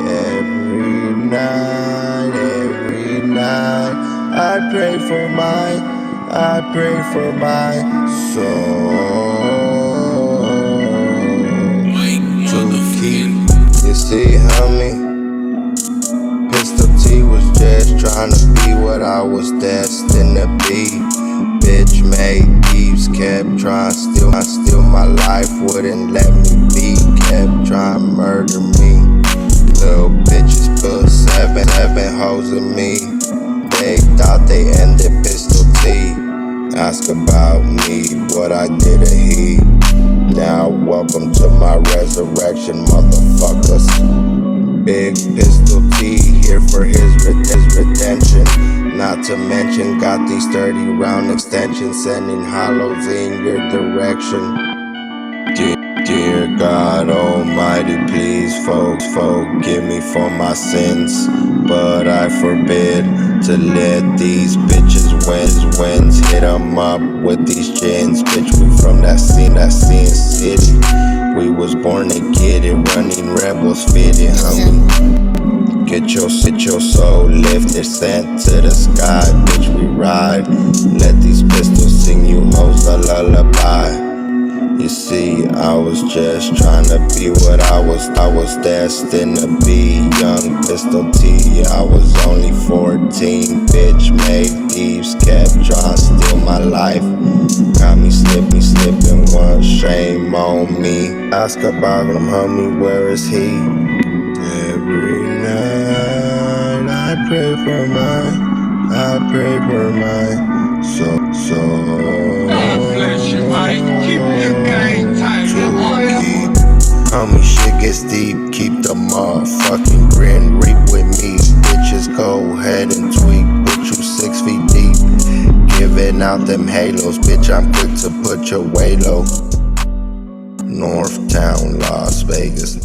Every night, I pray for my soul to keep. You see, homie, Pistol.T was just trying to be what I was destined to be. Bitch made thieves, kept trying to steal my life, wouldn't let me be, kept trying to murder me. Little bitches put seven hoes in me. They thought they ended Pistol.T. Ask about me, what I did to he. Now welcome to my resurrection, motherfuckers. Big Pistol.T here for his redemption. Not to mention, got these 30-round extensions sending hollows in your direction. Dear God Almighty, please forgive me for my sins, but I forbid to let these bitches wins hit 'em up with these gins. Bitch, we from that scene city. We was born to get it, running rebels fitted, homie. Get your soul lifted, sent to the sky, bitch, we ride. Let these pistols sing you hoes a lullaby. You see, I was just trying to be what I was destined to be. Young Pistol.T, I was only 14. Bitch made thieves, kept trying to steal my life. Got me slipping one, shame on me. Ask about him, homie, where is he? Every night I pray for my soul. Homie, shit gets deep, keep the motherfucking grin, reap with me. Bitches go ahead and tweak, put you 6 feet deep. Giving out them halos, bitch, I'm quick to put your way low. North Town, Las Vegas.